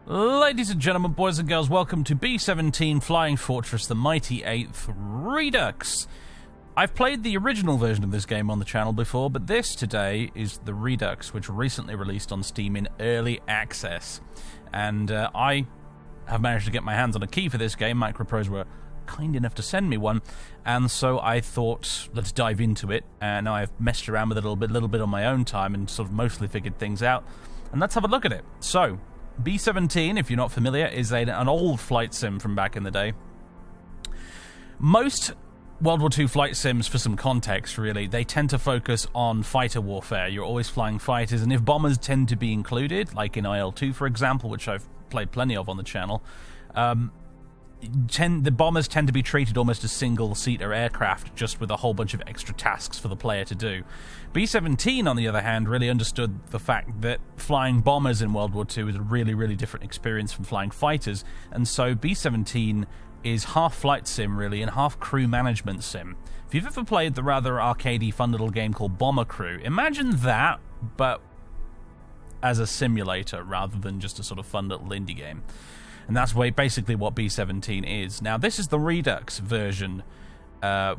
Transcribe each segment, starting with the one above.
Ladies and gentlemen, boys and girls, welcome to B-17 Flying Fortress, the Mighty 8th Redux. I've played the original version of this game on the channel before, but this today is the Redux, which recently released on Steam in early access. And I have managed to get my hands on a key for this game. Microprose were kind enough to send me one, and so I thought, let's dive into it. And now I've messed around with it a little bit on my own time and sort of mostly figured things out. And let's have a look at it. So, B-17, if you're not familiar, is an old flight sim from back in the day. Most World War II flight sims, for some context really, they tend to focus on fighter warfare. You're always flying fighters, and if bombers tend to be included, like in IL-2 for example, which I've played plenty of on the channel, the bombers tend to be treated almost as single-seater aircraft, just with a whole bunch of extra tasks for the player to do. B-17, on the other hand, really understood the fact that flying bombers in World War II is a really, really different experience from flying fighters, and so B-17 is half flight sim, really, and half crew management sim. If you've ever played the rather arcadey, fun little game called Bomber Crew, imagine that, but as a simulator rather than just a sort of fun little indie game. And that's basically what B-17 is. Now, this is the Redux version,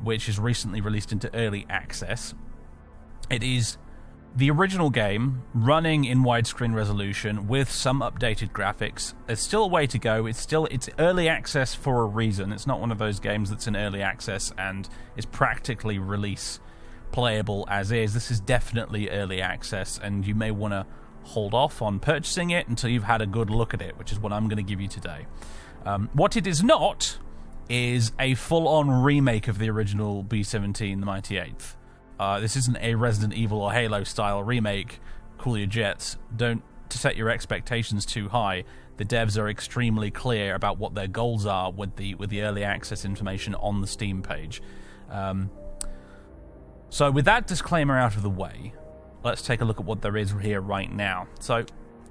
which is recently released into early access. It is the original game running in widescreen resolution with some updated graphics. There's still a way to go. It's early access for a reason. It's not one of those games that's in early access and is practically release playable as is. This is definitely early access, and you may want to hold off on purchasing it until you've had a good look at it, which is what I'm going to give you today. What it is not is a full-on remake of the original B-17, the Mighty 8th. This isn't a Resident Evil or Halo-style remake. Cool your jets. Don't set your expectations too high. The devs are extremely clear about what their goals are with the early access information on the Steam page. So with that disclaimer out of the way, let's take a look at what there is here right now. So,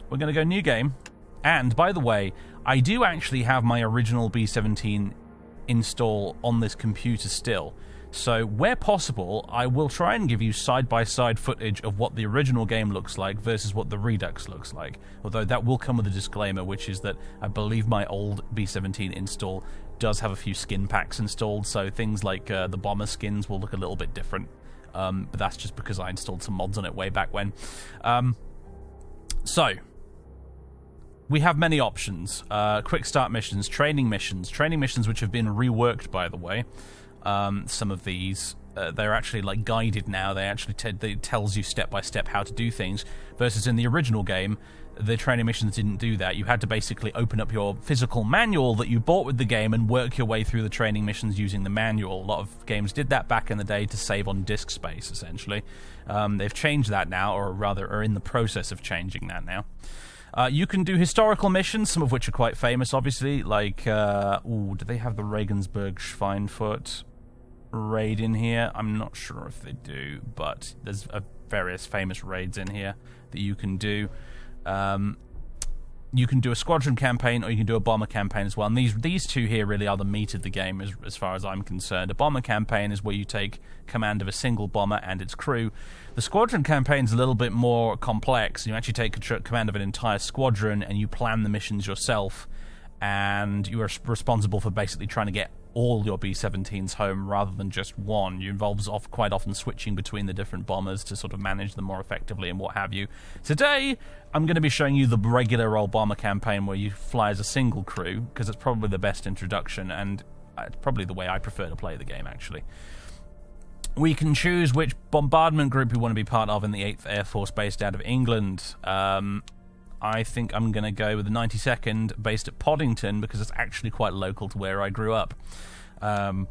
we're going to go new game. And, by the way, I do actually have my original B-17 install on this computer still. So, where possible, I will try and give you side-by-side footage of what the original game looks like versus what the Redux looks like. Although that will come with a disclaimer, which is that I believe my old B-17 install does have a few skin packs installed, so things like the bomber skins will look a little bit different. But that's just because I installed some mods on it way back when. So, we have many options. Quick start missions, training missions which have been reworked, by the way. Some of these, they're actually like guided now. They actually it tells you step by step how to do things, versus in the original game, the training missions didn't do that. You had to basically open up your physical manual that you bought with the game and work your way through the training missions using the manual. A lot of games did that back in the day to save on disk space, essentially. They've changed that now, or rather are in the process of changing that now. You can do historical missions, some of which are quite famous, obviously, like, do they have the Regensburg Schweinfurt raid in here? I'm not sure if they do, but there's various famous raids in here that you can do. You can do a squadron campaign, or you can do a bomber campaign as well. And these two here really are the meat of the game, as far as I'm concerned. A bomber campaign is where you take command of a single bomber and its crew. The squadron campaign is a little bit more complex. You actually take command of an entire squadron, and you plan the missions yourself. And you are responsible for basically trying to get all your B-17s home rather than just one. You involves quite often switching between the different bombers to sort of manage them more effectively and what have you. Today, I'm going to be showing you the regular old bomber campaign where you fly as a single crew, because it's probably the best introduction, and it's probably the way I prefer to play the game, actually. We can choose which bombardment group we want to be part of in the 8th Air Force based out of England. I think I'm going to go with the 92nd, based at Poddington, because it's actually quite local to where I grew up. And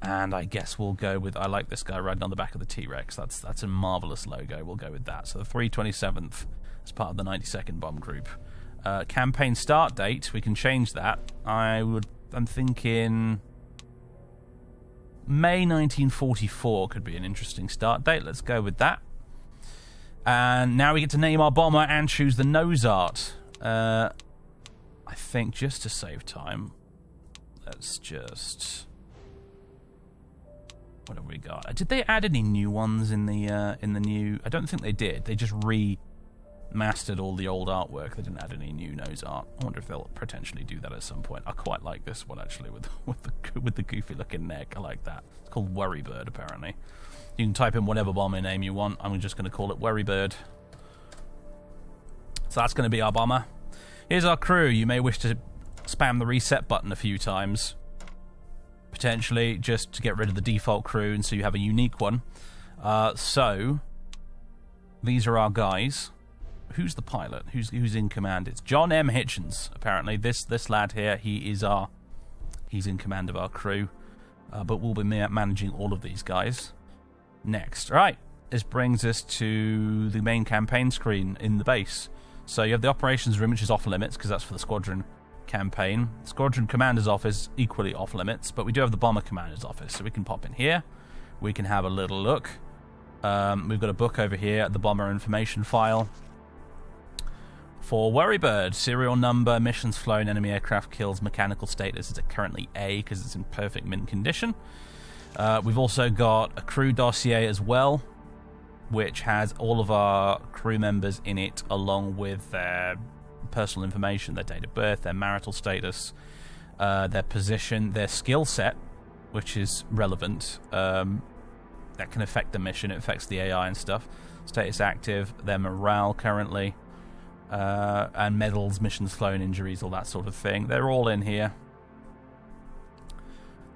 I guess we'll go with, I like this guy riding on the back of the T-Rex. That's a marvellous logo. We'll go with that. So the 327th as part of the 92nd Bomb Group. Campaign start date, we can change that. I'm thinking May 1944 could be an interesting start date. Let's go with that. And now we get to name our bomber and choose the nose art. I think just to save time, let's just... What have we got? Did they add any new ones in the new... I don't think they did. They just mastered all the old artwork. They didn't add any new nose art. I wonder if they'll potentially do that at some point. I quite like this one actually with the goofy looking neck. I like that. It's called Worrybird apparently. You can type in whatever bomber name you want. I'm just going to call it Worrybird. So that's going to be our bomber. Here's our crew. You may wish to spam the reset button a few times, potentially just to get rid of the default crew, and so you have a unique one. So these are our guys. Who's the pilot? Who's in command? It's John M. Hitchens. Apparently, this lad here, he's in command of our crew, but we'll be managing all of these guys next. All right, this brings us to the main campaign screen in the base. So you have the operations room, which is off limits because that's for the squadron campaign. Squadron commander's office equally off limits, but we do have the bomber commander's office, so we can pop in here. We can have a little look. We've got a book over here, the bomber information file. For Worrybird, serial number, missions flown, enemy aircraft kills, mechanical status is currently A because it's in perfect mint condition. We've also got a crew dossier as well, which has all of our crew members in it, along with their personal information, their date of birth, their marital status, their position, their skill set, which is relevant. That can affect the mission. It affects the AI and stuff. Status active, their morale currently, and medals, missions flown, injuries, all that sort of thing. They're all in here.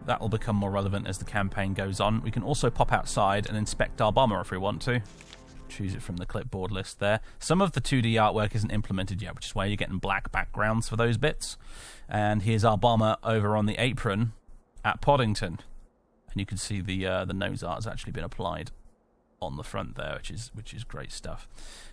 That will become more relevant as the campaign goes on. We can also pop outside and inspect our bomber if we want to. Choose it from the clipboard list there. Some of the 2D artwork isn't implemented yet, which is why you're getting black backgrounds for those bits. And here's our bomber over on the apron at Poddington. And you can see the nose art has actually been applied on the front there, which is great stuff.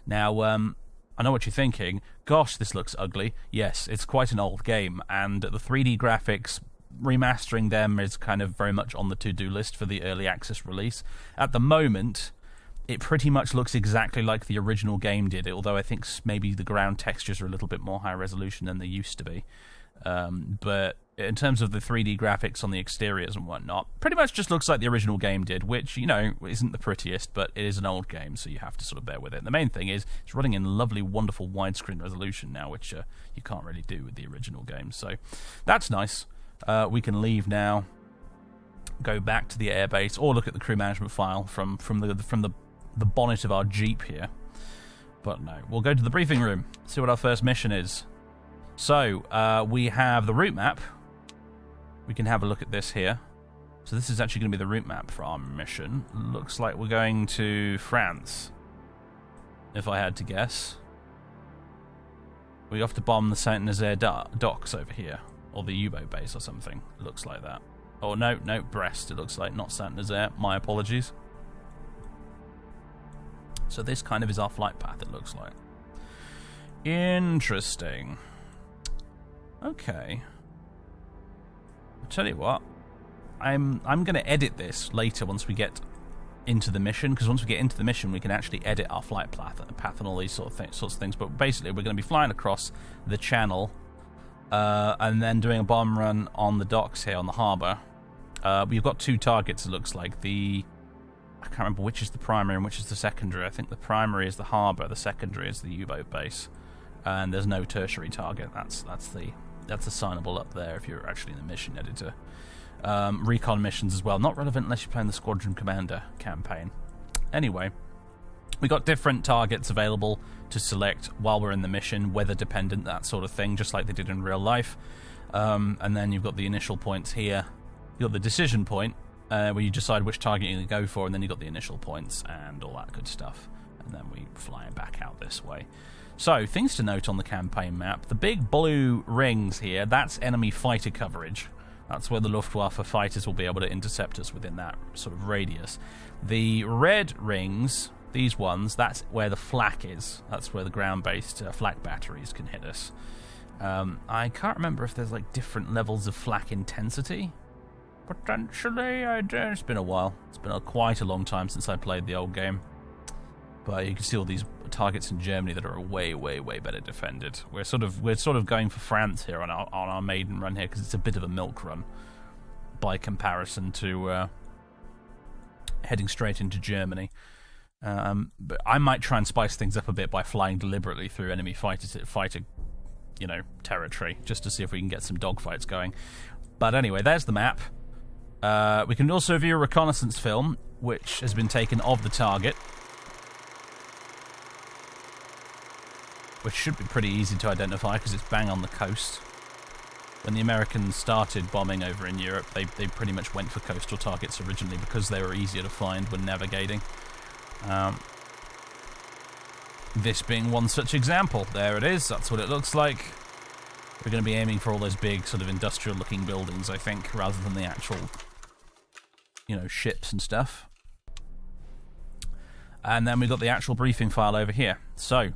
Now, I know what you're thinking. Gosh, this looks ugly. Yes, it's quite an old game, and the 3D graphics, remastering them is kind of very much on the to-do list for the early access release. At the moment, it pretty much looks exactly like the original game did, although I think maybe the ground textures are a little bit more high resolution than they used to be. But in terms of the 3D graphics on the exteriors and whatnot, pretty much just looks like the original game did, which, you know, isn't the prettiest, but it is an old game, so you have to sort of bear with it. And the main thing is, it's running in lovely, wonderful widescreen resolution now, which you can't really do with the original game. So that's nice. We can leave now, go back to the airbase, or look at the crew management file from the bonnet of our Jeep here. But no, we'll go to the briefing room, see what our first mission is. So, we have the route map. We can have a look at this here. So this is actually going to be the route map for our mission. Looks like we're going to France, if I had to guess. We have to bomb the Saint-Nazaire docks over here, or the U-boat base or something. Looks like that. Oh, no, Brest, it looks like, not Saint-Nazaire. My apologies. So this kind of is our flight path, it looks like. Interesting. Okay. I'll tell you what. I'm going to edit this later once we get into the mission, because once we get into the mission, we can actually edit our flight path and all these sorts of things. But basically, we're going to be flying across the channel and then doing a bomb run on the docks here on the harbour. We've got two targets, it looks like. I can't remember which is the primary and which is the secondary. I think the primary is the harbour, the secondary is the U-boat base. And there's no tertiary target. That's assignable up there if you're actually in the mission editor. Recon missions as well. Not relevant unless you're playing the Squadron Commander campaign. Anyway, we got different targets available to select while we're in the mission, weather dependent, that sort of thing, just like they did in real life. And then you've got the initial points here. You've got the decision point, where you decide which target you're going to go for, and then you've got the initial points and all that good stuff. And then we fly back out this way. So, things to note on the campaign map. The big blue rings here, that's enemy fighter coverage. That's where the Luftwaffe fighters will be able to intercept us within that sort of radius. The red rings, these ones, that's where the flak is. That's where the ground-based flak batteries can hit us. I can't remember if there's like different levels of flak intensity. Potentially, I don't. It's been a while. It's been quite a long time since I played the old game. But you can see all these targets in Germany that are way, way, way better defended. We're sort of going for France here on our maiden run here, because it's a bit of a milk run by comparison to heading straight into Germany. But I might try and spice things up a bit by flying deliberately through enemy fighter territory, just to see if we can get some dogfights going. But anyway, there's the map. We can also view a reconnaissance film, which has been taken of the target, which should be pretty easy to identify because it's bang on the coast. When the Americans started bombing over in Europe, they pretty much went for coastal targets originally because they were easier to find when navigating. This being one such example. There it is, that's what it looks like. We're going to be aiming for all those big sort of industrial looking buildings, I think, rather than the actual, ships and stuff. And then we've got the actual briefing file over here. So,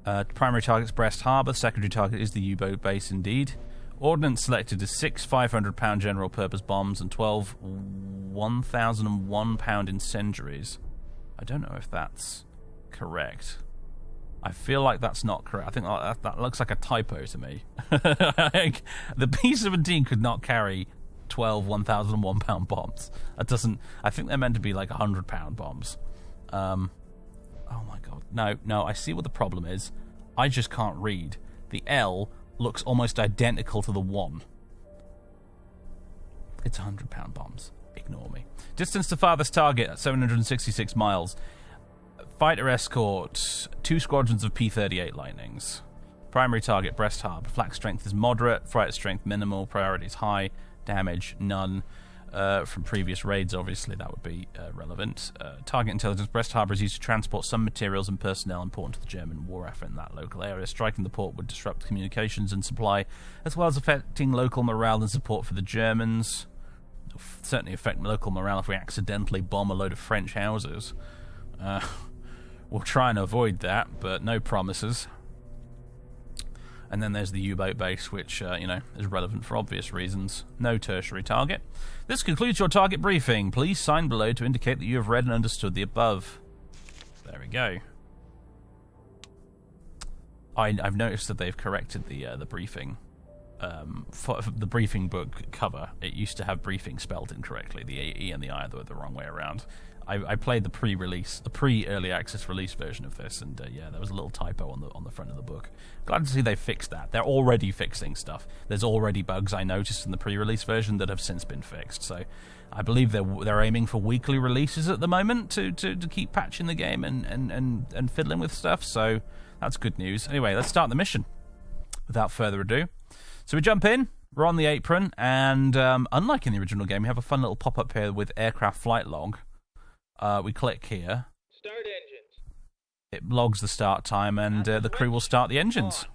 primary target's Brest Harbour, secondary target is the U-boat base indeed. Ordnance selected is 6 500-pound general purpose bombs and 12 1,001-pound incendiaries. I don't know if that's correct. I feel like that's not correct. I think that looks like a typo to me. Like, the B-17 could not carry 12 1,001-pound bombs. That doesn't... I think they're meant to be like 100-pound bombs. Oh my god. No, I see what the problem is. I just can't read. The L looks almost identical to the 1. It's 100-pound bombs. Ignore me. Distance to farthest target at 766 miles. Fighter escort, 2 squadrons of P-38 Lightnings. Primary target, Brest Harbour. Flak strength is moderate, fighter strength minimal, priority is high, damage none. From previous raids, obviously, that would be relevant. Target intelligence, Brest Harbour is used to transport some materials and personnel important to the German war effort in that local area. Striking the port would disrupt communications and supply, as well as affecting local morale and support for the Germans. It'll certainly affect local morale if we accidentally bomb a load of French houses. We'll try and avoid that, but no promises. And then there's the U-boat base, which, is relevant for obvious reasons. No tertiary target. This concludes your target briefing. Please sign below to indicate that you have read and understood the above. There we go. I've noticed that they've corrected the briefing. For the briefing book cover, it used to have briefing spelled incorrectly. The E and the I were the wrong way around. I played the pre-early access release version of this, and there was a little typo on the front of the book. Glad to see they fixed that. They're already fixing stuff. There's already bugs I noticed in the pre-release version that have since been fixed. So I believe they're aiming for weekly releases at the moment to keep patching the game and fiddling with stuff. So that's good news. Anyway, let's start the mission. Without further ado, so we jump in. We're on the apron, and unlike in the original game, we have a fun little pop-up here with aircraft flight log. We click here. Start engines. It logs the start time, and the crew will start the engines.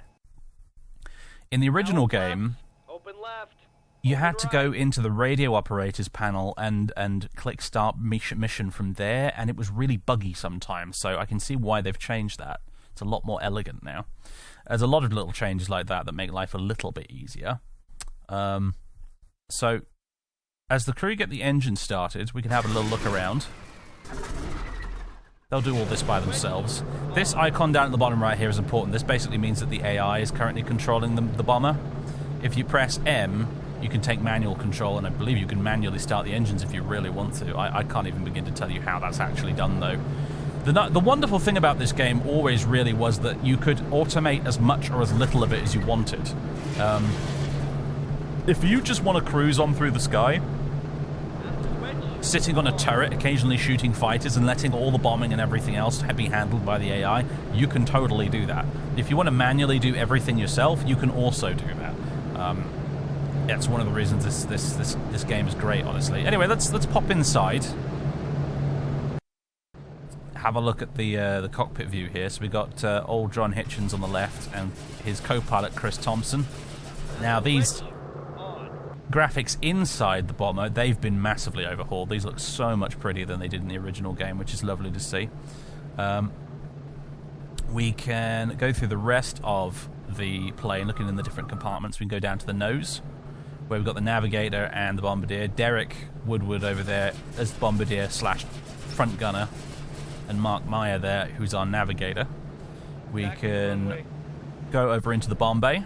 In the original game, Open left. you had to go into the radio operators panel and click start mission from there, and it was really buggy sometimes, so I can see why they've changed that. It's a lot more elegant now. There's a lot of little changes like that make life a little bit easier. So, as the crew get the engine started, we can have a little look around. They'll do all this by themselves. This icon down at the bottom right here is important. This basically means that the AI is currently controlling the bomber. If you press M, you can take manual control, and I believe you can manually start the engines if you really want to. I can't even begin to tell you how that's actually done, though. The wonderful thing about this game always really was that you could automate as much or as little of it as you wanted. If you just want to cruise on through the sky, sitting on a turret, occasionally shooting fighters and letting all the bombing and everything else be handled by the AI, you can totally do that. If you want to manually do everything yourself, you can also do that. It's one of the reasons this game is great, honestly. Anyway, let's pop inside. Have a look at the cockpit view here. So we got old John Hitchens on the left and his co-pilot Chris Thompson. Now these graphics inside the bomber, they've been massively overhauled. These look so much prettier than they did in the original game, which is lovely to see. We can go through the rest of the plane, looking in the different compartments. We can go down to the nose, where we've got the navigator and the bombardier. Derek Woodward over there as the bombardier / front gunner, and Mark Meyer there, who's our navigator. We can go over into the bomb bay,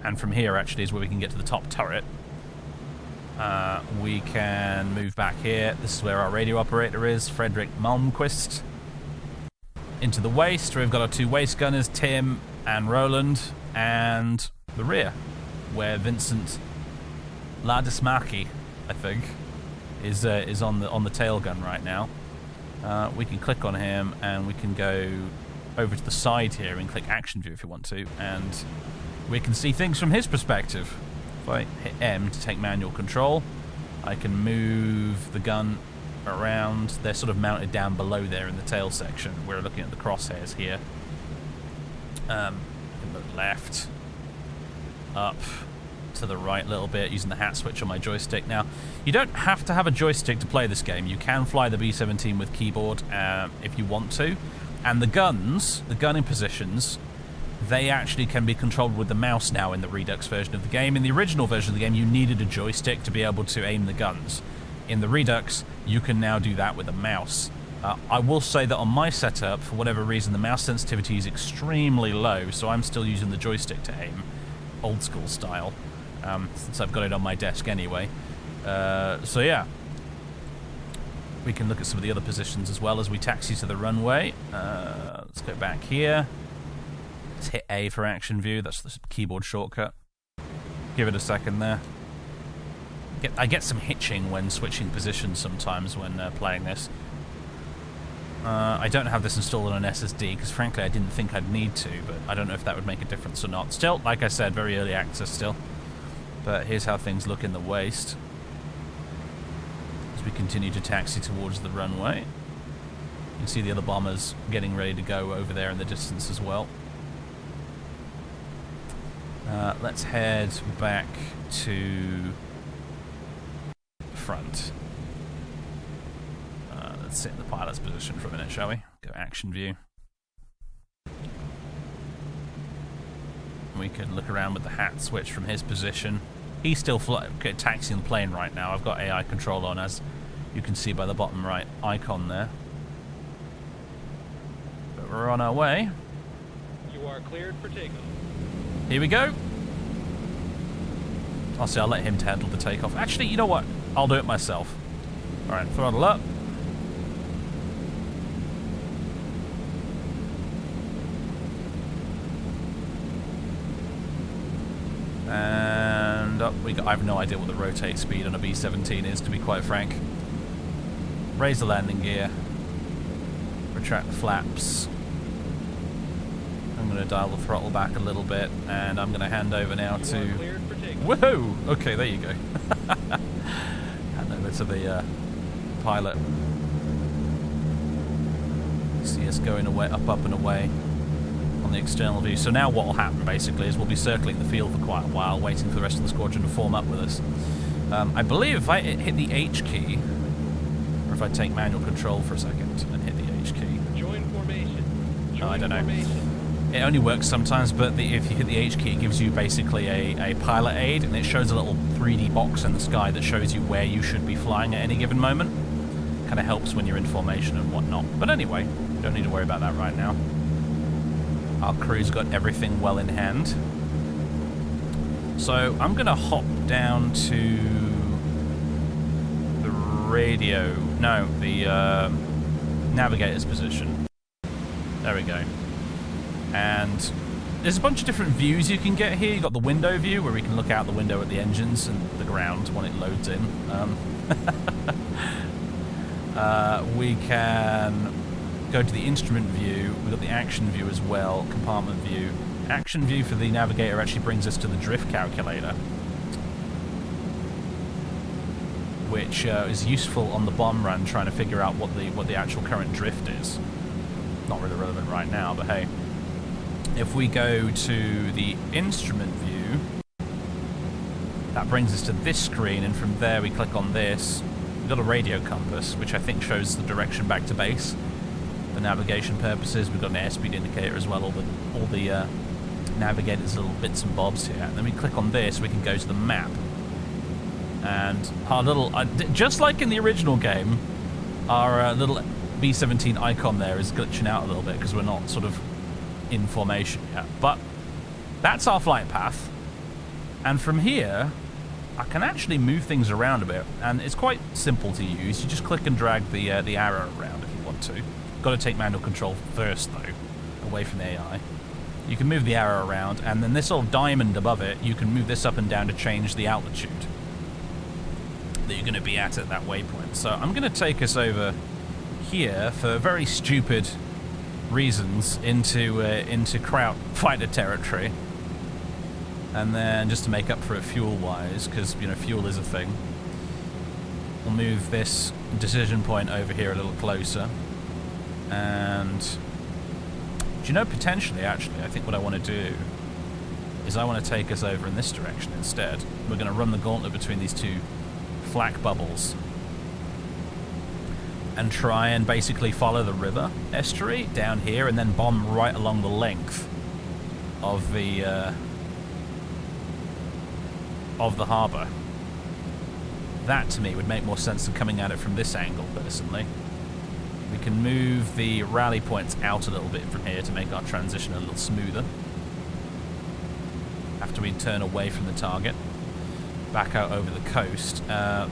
and from here actually is where we can get to the top turret. We can move back here. This is where our radio operator is, Frederick Malmquist. Into the waist, we've got our 2 waist gunners, Tim and Roland, and the rear, where Vincent Ladismaki, I think, is on the tail gun right now. We can click on him, and we can go over to the side here and click Action View if you want to, and we can see things from his perspective. If I hit M to take manual control, I can move the gun around. They're sort of mounted down below there in the tail section. We're looking at the crosshairs here. I can look left, up, to the right a little bit, using the hat switch on my joystick. Now, you don't have to have a joystick to play this game. You can fly the B-17 with keyboard if you want to. And the gunning positions, they actually can be controlled with the mouse now in the Redux version of the game. In the original version of the game, you needed a joystick to be able to aim the guns. In the Redux, you can now do that with a mouse. I will say that on my setup, for whatever reason, the mouse sensitivity is extremely low, so I'm still using the joystick to aim, old school style, since I've got it on my desk anyway. So yeah, we can look at some of the other positions as well as we taxi to the runway. Let's go back here. Let's hit A for action view. That's the keyboard shortcut. Give it a second there. I get some hitching when switching positions sometimes when playing this. I don't have this installed on an SSD because frankly I didn't think I'd need to, but I don't know if that would make a difference or not. Still, like I said, very early access still. But here's how things look in the waist as we continue to taxi towards the runway. You can see the other bombers getting ready to go over there in the distance as well. Let's head back to front. Let's sit in the pilot's position for a minute, shall we? Go action view. We can look around with the hat switch from his position. He's still taxiing the plane right now. I've got AI control on, as you can see by the bottom right icon there. But we're on our way. You are cleared for takeoff. Here we go. I'll let him handle the takeoff. Actually, you know what? I'll do it myself. Alright, throttle up. And up we go. I have no idea what the rotate speed on a B-17 is, to be quite frank. Raise the landing gear. Retract the flaps. I'm going to dial the throttle back a little bit, and I'm going to hand over now to... Whoa! Okay, there you go. Hand over to the pilot. See us going away, up and away on the external view. So now what will happen, basically, is we'll be circling the field for quite a while, waiting for the rest of the squadron to form up with us. I believe if I hit the H key, or if I take manual control for a second and hit the H key... Join formation. Join I don't know. formation. It only works sometimes, but if you hit the H key, it gives you basically a pilot aid, and it shows a little 3D box in the sky that shows you where you should be flying at any given moment. Kind of helps when you're in formation and whatnot. But anyway, don't need to worry about that right now. Our crew's got everything well in hand. So I'm going to hop down to the radio. No, the navigator's position. There we go. And there's a bunch of different views you can get here. You've got the window view, where we can look out the window at the engines and the ground when it loads in. We can go to the instrument view. We've got the action view as well, compartment view. Action view for the navigator actually brings us to the drift calculator, which is useful on the bomb run, trying to figure out what the actual current drift is. Not really relevant right now, but hey. If we go to the instrument view, that brings us to this screen, and from there we click on this. We've got a radio compass, which I think shows the direction back to base for navigation purposes. We've got an airspeed indicator as well, all the navigator's little bits and bobs here. And then we click on this, we can go to the map. And our little, just like in the original game, our little B-17 icon there is glitching out a little bit because we're not sort of in formation yet. But that's our flight path. And from here, I can actually move things around a bit, and it's quite simple to use. You just click and drag the arrow around if you want to. Got to take manual control first, though, away from the AI. You can move the arrow around, and then this little diamond above it, you can move this up and down to change the altitude that you're going to be at that waypoint. So I'm going to take us over here for very stupid reasons into Kraut fighter territory, and then just to make up for it fuel-wise, because fuel is a thing. We'll move this decision point over here a little closer, and potentially, actually, I think what I want to do is I want to take us over in this direction instead. We're going to run the gauntlet between these two flak bubbles and try and basically follow the river estuary down here and then bomb right along the length of the harbour. That, to me, would make more sense than coming at it from this angle, personally. We can move the rally points out a little bit from here to make our transition a little smoother. After we turn away from the target, back out over the coast,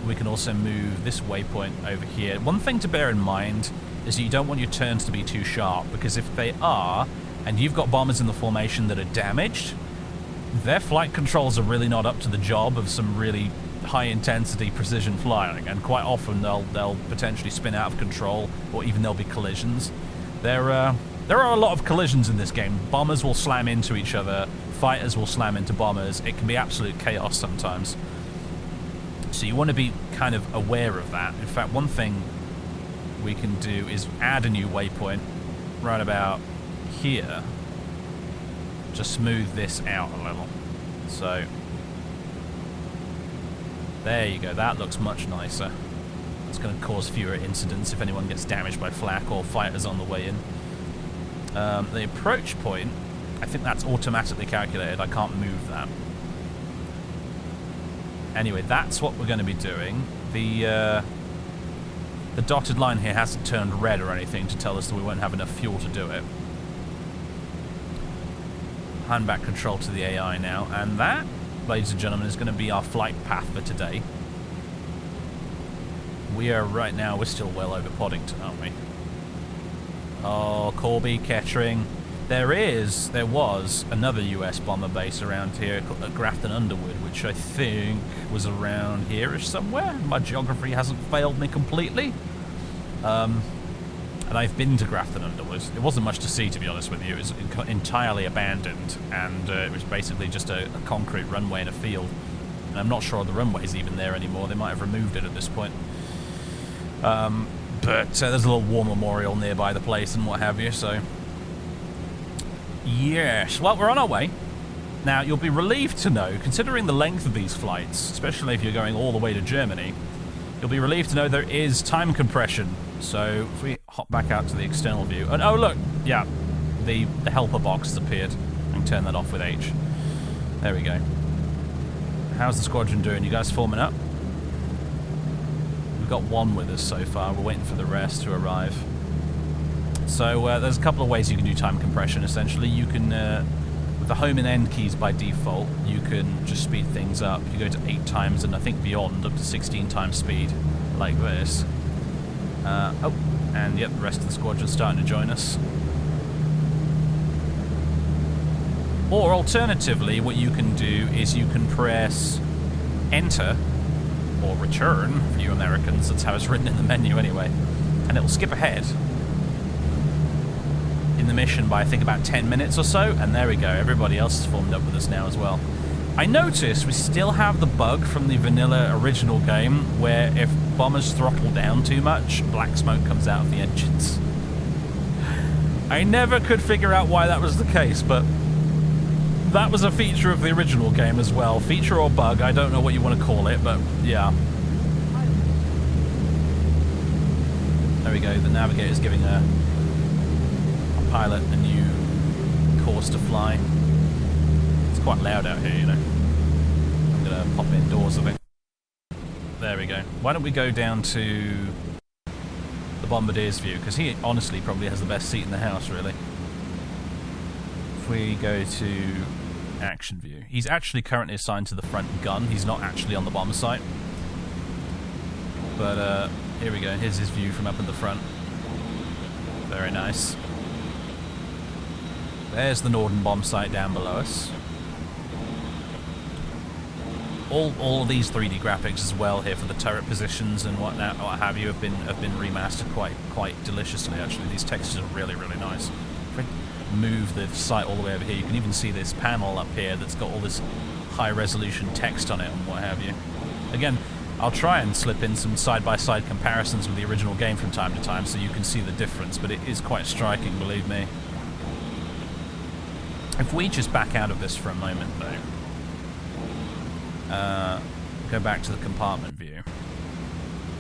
we can also move this waypoint over here. One thing to bear in mind is that you don't want your turns to be too sharp, because if they are, and you've got bombers in the formation that are damaged, their flight controls are really not up to the job of some really high-intensity precision flying, and quite often they'll potentially spin out of control, or even there'll be collisions. There are a lot of collisions in this game. Bombers will slam into each other, fighters will slam into bombers. It can be absolute chaos sometimes. So you want to be kind of aware of that. In fact, one thing we can do is add a new waypoint right about here to smooth this out a little. So there you go, that looks much nicer. It's going to cause fewer incidents if anyone gets damaged by flak or fighters on the way in. The approach point, I think that's automatically calculated. I can't move that. Anyway, that's what we're going to be doing. The dotted line here hasn't turned red or anything to tell us that we won't have enough fuel to do it. Hand back control to the AI now, and that, ladies and gentlemen, is going to be our flight path for today. We are right now, we're still well over Poddington, aren't we? Oh, Corby, Kettering. There was another US bomber base around here at Grafton Underwood, which I think was around here-ish somewhere. My geography hasn't failed me completely. And I've been to Grafton Underwood. It wasn't much to see, to be honest with you. It was entirely abandoned, and it was basically just a concrete runway in a field. And I'm not sure the runway's even there anymore. They might have removed it at this point. But there's a little war memorial nearby the place and what have you, so... Yes, well, we're on our way. Now, you'll be relieved to know, considering the length of these flights, especially if you're going all the way to Germany, you'll be relieved to know there is time compression. So, if we hop back out to the external view... And, oh, look! Yeah, the helper box has appeared. I can turn that off with H. There we go. How's the squadron doing? You guys forming up? We've got one with us so far. We're waiting for the rest to arrive. So there's a couple of ways you can do time compression, essentially. You can, with the home and end keys by default, you can just speed things up. You go to 8 times and I think beyond, up to 16 times speed, like this. Oh, and yep, the rest of the squadron's starting to join us. Or alternatively, what you can do is you can press Enter, or Return, for you Americans, that's how it's written in the menu anyway, and it'll skip ahead in the mission by I think about 10 minutes or so, and there we go, everybody else is formed up with us now as well. I noticed we still have the bug from the vanilla original game where if bombers throttle down too much, black smoke comes out of the engines. I never could figure out why that was the case, but that was a feature of the original game as well. Feature or bug, I don't know what you want to call it, but yeah. There we go, the navigator's giving a pilot a new course to fly. It's quite loud out here, you know. I'm going to pop indoors a bit. There we go. Why don't we go down to the Bombardier's view, because he honestly probably has the best seat in the house, really. If we go to action view. He's actually currently assigned to the front gun. He's not actually on the bomb site. But here we go. Here's his view from up in the front. Very nice. There's the Norden bomb site down below us. All of these 3D graphics as well here for the turret positions and what have you have been remastered quite deliciously. Actually, these textures are really nice. If I move the site all the way over here, you can even see this panel up here that's got all this high resolution text on it and what have you. Again, I'll try and slip in some side-by-side comparisons with the original game from time to time so you can see the difference, but it is quite striking, believe me. If we just back out of this for a moment, though, go back to the compartment view,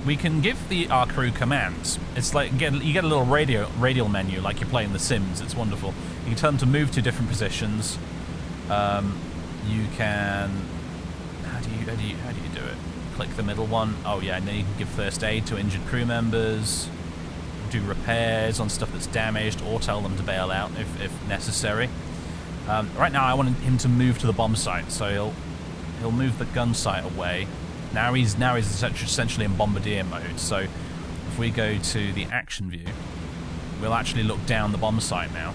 we can give our crew commands. It's like you get a little radial menu like you play in The Sims. It's wonderful. You can tell them to move to different positions. You can how do you do it? Click the middle one. Oh yeah, and then you can give first aid to injured crew members, do repairs on stuff that's damaged, or tell them to bail out if necessary. Right now I want him to move to the bomb site, so he'll move the gun site away. Now he's essentially in bombardier mode, so if we go to the action view, we'll actually look down the bomb site now.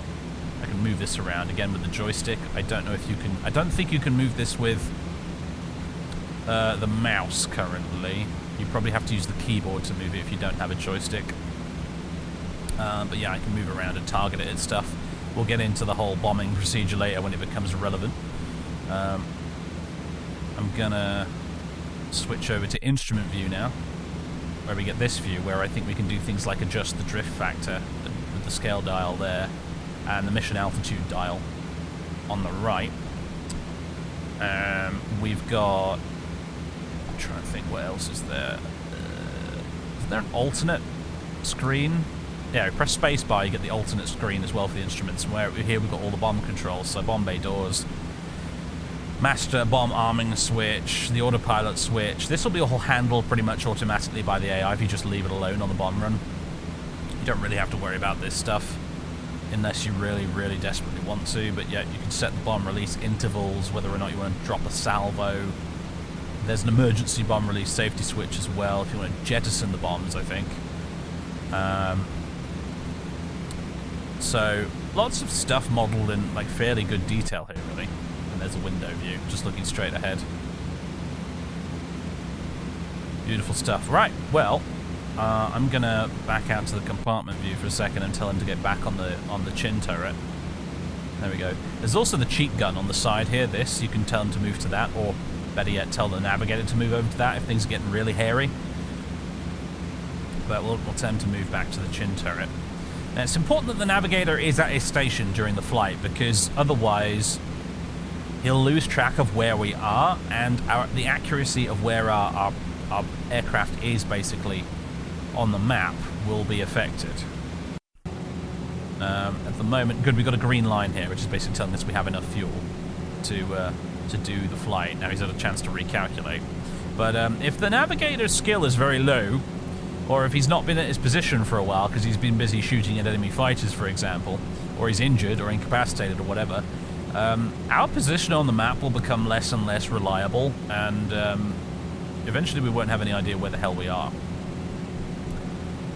I can move this around again with the joystick. I don't know if you can... I don't think you can move this with the mouse currently. You probably have to use the keyboard to move it if you don't have a joystick. But yeah, I can move around and target it and stuff. We'll get into the whole bombing procedure later when it becomes relevant. I'm gonna switch over to instrument view now, where we get this view where I think we can do things like adjust the drift factor with the scale dial there and the mission altitude dial on the right. We've got... I'm trying to think what else is there. Is there an alternate screen? Yeah, press spacebar, you get the alternate screen as well for the instruments. And where here we've got all the bomb controls, so bomb bay doors, master bomb arming switch, the autopilot switch. This will be all handled pretty much automatically by the AI if you just leave it alone on the bomb run. You don't really have to worry about this stuff unless you really desperately want to, but yeah, you can set the bomb release intervals, whether or not you want to drop a salvo. There's an emergency bomb release safety switch as well if you want to jettison the bombs, I think. So lots of stuff modeled in like fairly good detail here, really. And there's a window view, just looking straight ahead. Beautiful stuff. Right, well, I'm gonna back out to the compartment view for a second and tell him to get back on the chin turret. There we go. There's also the cheat gun on the side here. This, you can tell him to move to that, or better yet, tell the navigator to move over to that if things are getting really hairy. But we'll tell him to move back to the chin turret. Now, it's important that the navigator is at his station during the flight, because otherwise he'll lose track of where we are, and the accuracy of where our aircraft is basically on the map will be affected. At the moment, good, we've got a green line here, which is basically telling us we have enough fuel to do the flight. Now he's had a chance to recalculate. But if the navigator's skill is very low, or if he's not been at his position for a while because he's been busy shooting at enemy fighters, for example, or he's injured or incapacitated or whatever, our position on the map will become less and less reliable, and eventually we won't have any idea where the hell we are.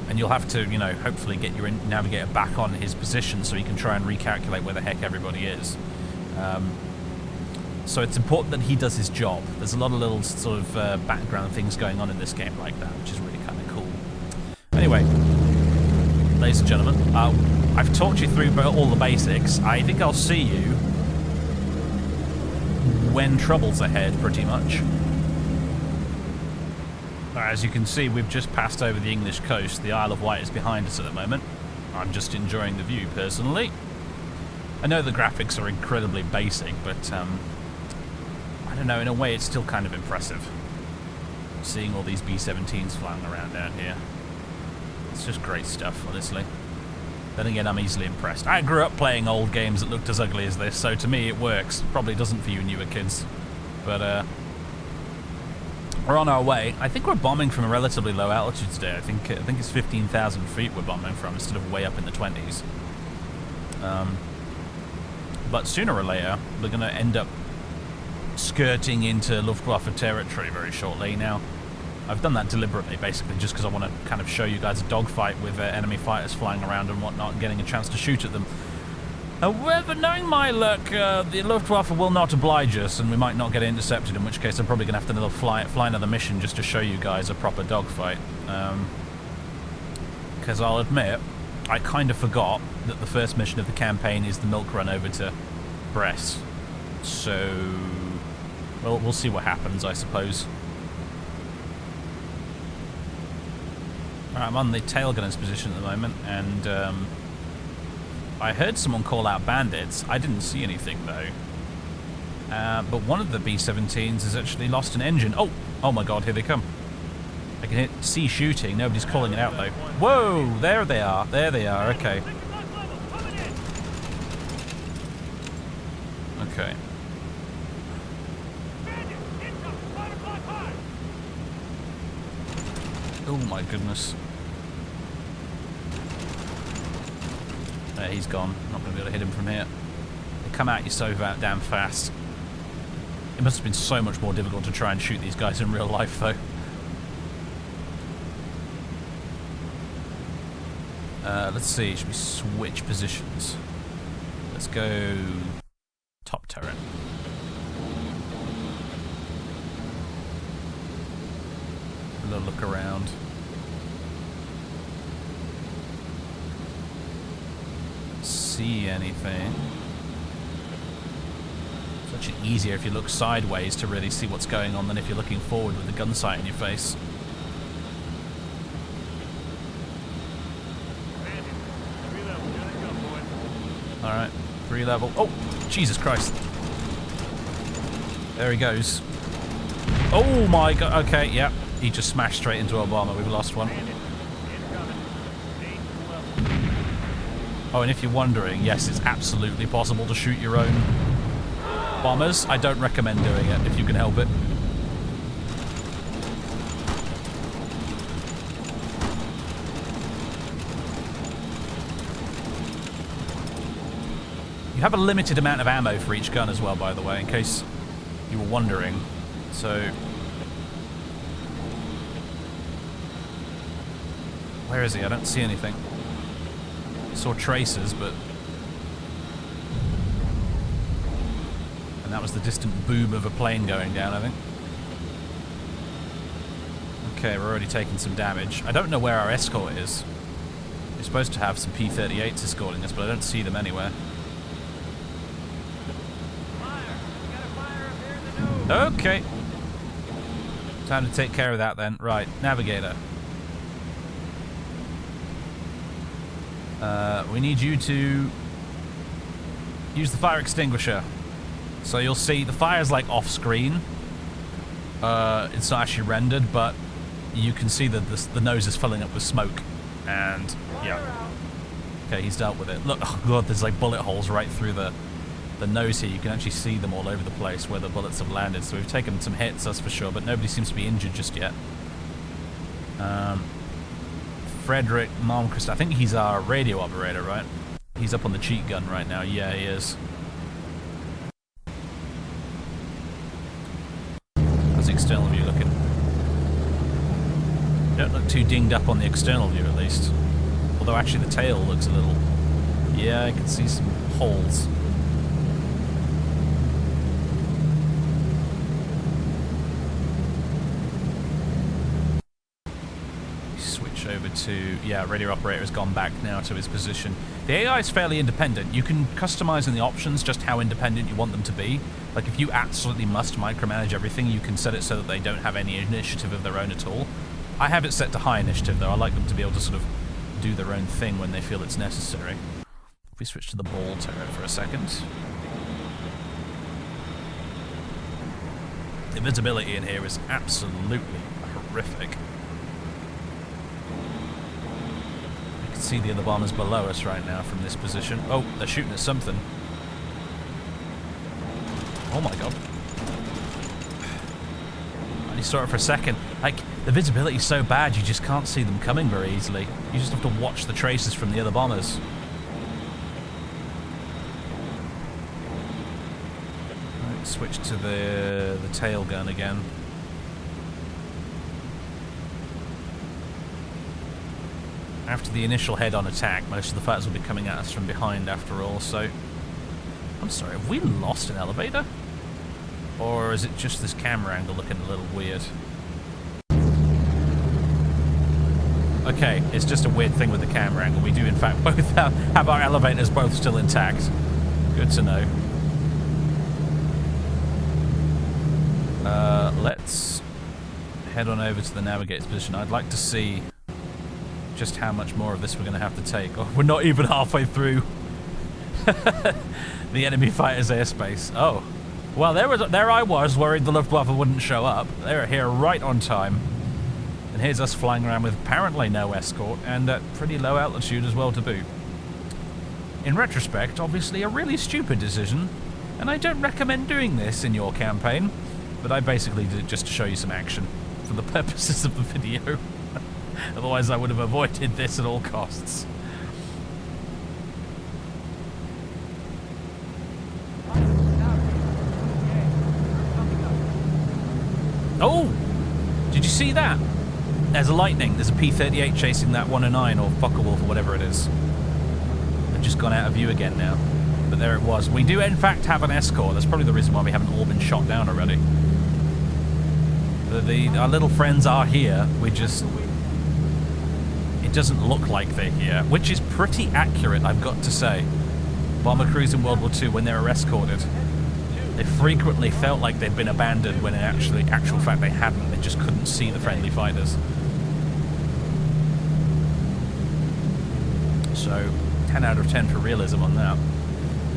And you'll have to, hopefully get your navigator back on his position so he can try and recalculate where the heck everybody is. So it's important that he does his job. There's a lot of little sort of background things going on in this game like that, which is really kind of cool. Anyway, ladies and gentlemen, I've talked you through all the basics. I think I'll see you when trouble's ahead, pretty much. As you can see, we've just passed over the English coast. The Isle of Wight is behind us at the moment. I'm just enjoying the view, personally. I know the graphics are incredibly basic, but I don't know, in a way it's still kind of impressive. Seeing all these B-17s flying around down here. It's just great stuff, honestly. Then again, I'm easily impressed. I grew up playing old games that looked as ugly as this, so to me it works. Probably doesn't for you newer kids. But we're on our way. I think we're bombing from a relatively low altitude today. I think it's 15,000 feet we're bombing from instead of way up in the 20s. But sooner or later, we're going to end up skirting into Luftwaffe territory very shortly. Now, I've done that deliberately, basically, just because I want to kind of show you guys a dogfight with enemy fighters flying around and whatnot and getting a chance to shoot at them. However, knowing my luck, the Luftwaffe will not oblige us, and we might not get intercepted, in which case I'm probably going to have to fly another mission just to show you guys a proper dogfight. Because I'll admit, I kind of forgot that the first mission of the campaign is the milk run over to Brest. So, well, we'll see what happens, I suppose. Right, I'm on the tail gunner's position at the moment, and I heard someone call out bandits. I didn't see anything, though. But one of the B-17s has actually lost an engine. Oh my god, here they come. I can see shooting. Nobody's calling it out, though. Whoa, there they are. There they are, okay. Okay. Oh my goodness. There, he's gone. Not going to be able to hit him from here. They come at you so damn fast. It must have been so much more difficult to try and shoot these guys in real life, though. Let's see, should we switch positions? Let's go top turret. A little look around. See anything? It's actually easier if you look sideways to really see what's going on than if you're looking forward with the gun sight in your face. Alright, 3 level. Oh, Jesus Christ. There he goes. Oh my god, okay, yeah. He just smashed straight into our bomber. We've lost one. Oh, and if you're wondering, yes, it's absolutely possible to shoot your own bombers. I don't recommend doing it if you can help it. You have a limited amount of ammo for each gun as well, by the way, in case you were wondering. So, where is he? I don't see anything. Saw traces, but... And that was the distant boom of a plane going down, I think. Okay, we're already taking some damage. I don't know where our escort is. We're supposed to have some P-38s escorting us, but I don't see them anywhere. Okay. Time to take care of that then. Right, navigator. We need you to use the fire extinguisher. So you'll see the fire's like off screen. It's not actually rendered, but you can see that the nose is filling up with smoke. And yeah. Okay, he's dealt with it. Look, oh god, there's like bullet holes right through the nose here. You can actually see them all over the place where the bullets have landed. So we've taken some hits, that's for sure, but nobody seems to be injured just yet. Frederick Malmquist, I think he's our radio operator, right? He's up on the cheat gun right now. Yeah, he is. How's the external view looking? Don't look too dinged up on the external view, at least. Although actually the tail looks a little... Yeah, I can see some holes. Over to, yeah, radio operator has gone back now to his position. The AI is fairly independent. You can customize in the options just how independent you want them to be. Like if you absolutely must micromanage everything, you can set it so that they don't have any initiative of their own at all. I have it set to high initiative though. I like them to be able to sort of do their own thing when they feel it's necessary. If we switch to the ball turret for a second. The visibility in here is absolutely horrific. See the other bombers below us right now from this position. Oh, they're shooting at something. Oh my god. I only saw it for a second. Like, the visibility is so bad you just can't see them coming very easily. You just have to watch the traces from the other bombers. Switch to the tail gun again. After the initial head-on attack, most of the fighters will be coming at us from behind after all, so... I'm sorry, have we lost an elevator? Or is it just this camera angle looking a little weird? Okay, it's just a weird thing with the camera angle. We do in fact both have our elevators both still intact. Good to know. Let's head on over to the navigator's position. I'd like to see just how much more of this we're going to have to take. Oh, we're not even halfway through the enemy fighter's airspace. Oh. Well, there I was, worried the Luftwaffe wouldn't show up. They're here right on time. And here's us flying around with apparently no escort, and at pretty low altitude as well to boot. In retrospect, obviously a really stupid decision, and I don't recommend doing this in your campaign, but I basically did it just to show you some action for the purposes of the video. Otherwise I would have avoided this at all costs. Oh! Did you see that? There's a lightning. There's a P-38 chasing that 109 or Focke-Wulf or whatever it is. They've just gone out of view again now. But there it was. We do in fact have an escort. That's probably the reason why we haven't all been shot down already. Our little friends are here. We just... It doesn't look like they're here, which is pretty accurate, I've got to say. Bomber crews in World War II, when they were escorted, they frequently felt like they'd been abandoned when in actual fact they hadn't. They just couldn't see the friendly fighters. So, 10 out of 10 for realism on that.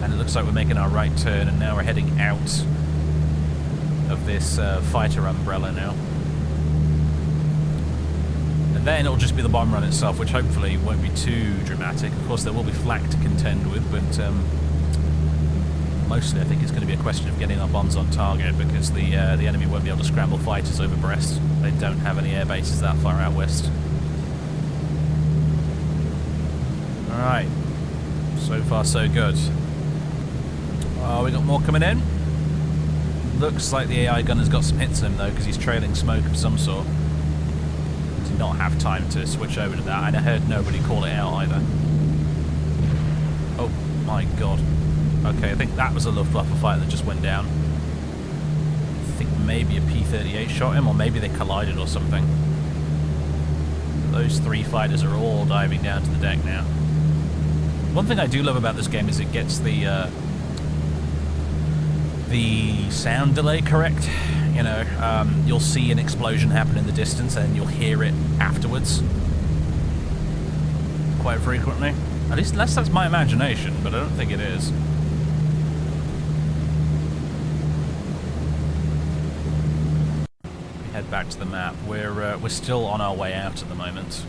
And it looks like we're making our right turn, and now we're heading out of this fighter umbrella now. And then it'll just be the bomb run itself, which hopefully won't be too dramatic. Of course, there will be flak to contend with, but mostly I think it's going to be a question of getting our bombs on target, because the enemy won't be able to scramble fighters over Brest. They don't have any air bases that far out west. Alright. So far so good. Oh, we got more coming in. Looks like the AI gunner's got some hits in him though, because he's trailing smoke of some sort. Did not have time to switch over to that, and I heard nobody call it out either. Oh my god. Okay, I think that was a Luftwaffe fighter that just went down. I think maybe a P-38 shot him, or maybe they collided or something. Those three fighters are all diving down to the deck now. One thing I do love about this game is it gets the sound delay correct. You know, you'll see an explosion happen in the distance and you'll hear it afterwards. Quite frequently. At least unless that's my imagination, but I don't think it is. We head back to the map. We're still on our way out at the moment.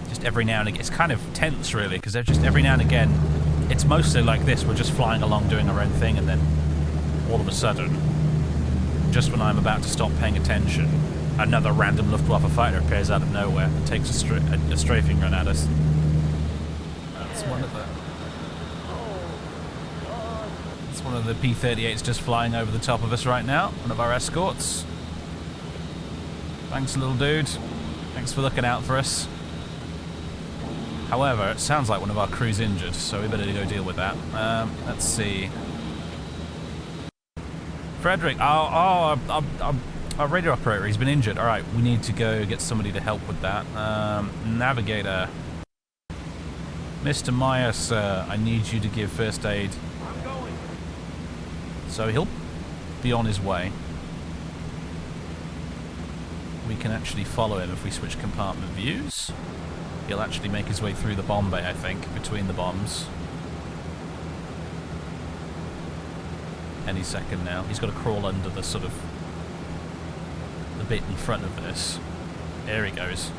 Just every now and again, it's kind of tense really, because they're just every now and again, it's mostly like this, we're just flying along doing our own thing, and then all of a sudden, just when I'm about to stop paying attention, another random Luftwaffe fighter appears out of nowhere and takes a strafing run at us. That's one of the P-38s just flying over the top of us right now, one of our escorts. Thanks, little dude. Thanks for looking out for us. However, it sounds like one of our crew's injured, so we better go deal with that. Let's see. Frederick, our radio operator, he's been injured. Alright, we need to go get somebody to help with that. Navigator. Mr. Meyer, sir, I need you to give first aid. I'm going. So he'll be on his way. We can actually follow him if we switch compartment views. He'll actually make his way through the bomb bay, I think, between the bombs. Any second now. He's got to crawl under the sort of the bit in front of this. There he goes.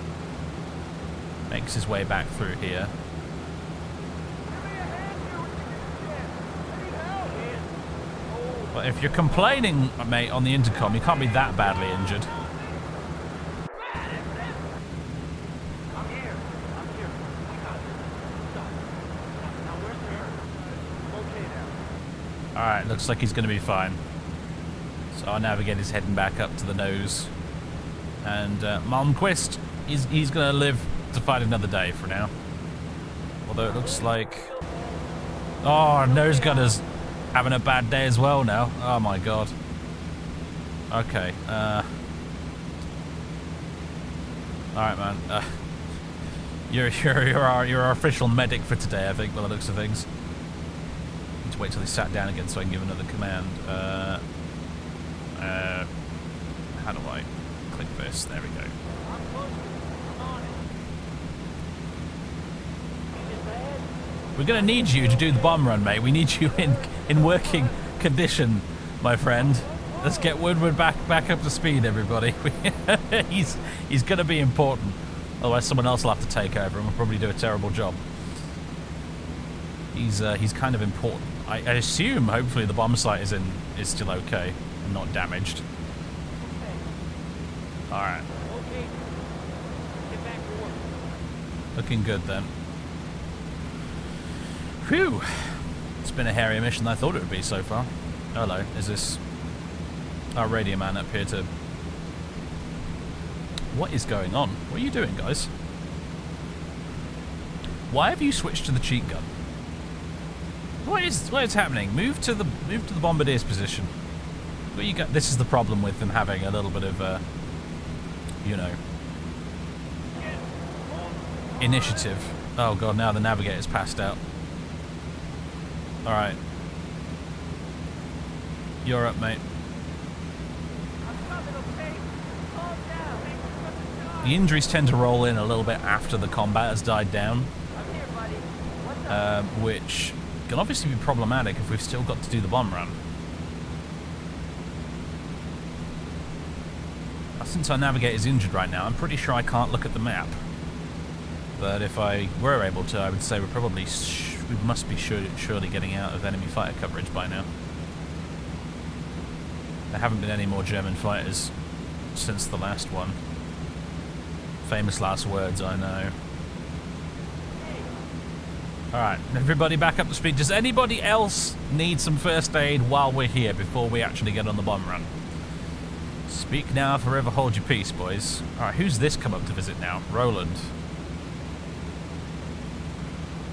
Makes his way back through here. But if you're complaining, mate, on the intercom, you can't be that badly injured. Alright, looks like he's going to be fine. So our navigator's heading back up to the nose. And Malmquist, he's going to live to fight another day for now. Although it looks like... Oh, our nose gunner's having a bad day as well now. Oh my god. Okay, alright, man. You're our official medic for today, I think, by the looks of things. Need to wait till he sat down again so I can give another command. How do I click this? There we go. We're gonna need you to do the bomb run, mate. We need you in working condition, my friend. Let's get Woodward back up to speed, everybody. He's gonna be important. Otherwise, someone else will have to take over, and we'll probably do a terrible job. He's kind of important. I assume, hopefully, the bomb site is still okay and not damaged. All right. Okay. Get back to work. Looking good then. Phew. It's been a hairier mission than I thought it would be so far. Hello. Is this our radio man up here to... What is going on? What are you doing, guys? Why have you switched to the cheat gun? What is happening? Move to the bombardier's position. What you got? This is the problem with them having a little bit of you know, initiative. Oh god, now the navigator's passed out. All right. You're up, mate. The injuries tend to roll in a little bit after the combat has died down, which can obviously be problematic if we've still got to do the bomb run. Since our navigator's injured right now, I'm pretty sure I can't look at the map. But if I were able to, I would say we must be surely getting out of enemy fighter coverage by now. There haven't been any more German fighters since the last one. Famous last words, I know. Alright, everybody back up to speed. Does anybody else need some first aid while we're here before we actually get on the bomb run? Speak now, forever hold your peace, boys. Alright, who's this come up to visit now? Roland.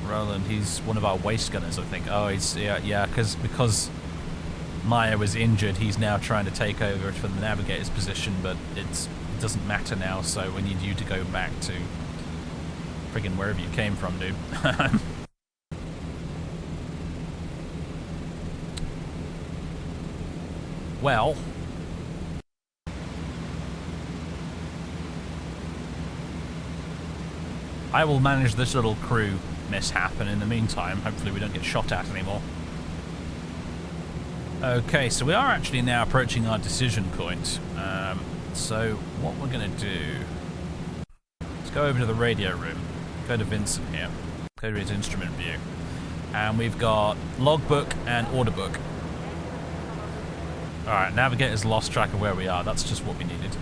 Roland, he's one of our waist gunners, I think. Oh, he's... yeah, because Maya was injured, he's now trying to take over for the navigator's position, but it doesn't matter now, so we need you to go back to friggin' wherever you came from, dude. Well... I will manage this little crew mishap, and in the meantime, hopefully we don't get shot at anymore. Okay, so we are actually now approaching our decision point. So what we're going to do... Let's go over to the radio room. Go to Vincent here. Go to his instrument view. And we've got logbook and order book. Alright, navigator's lost track of where we are. That's just what we needed.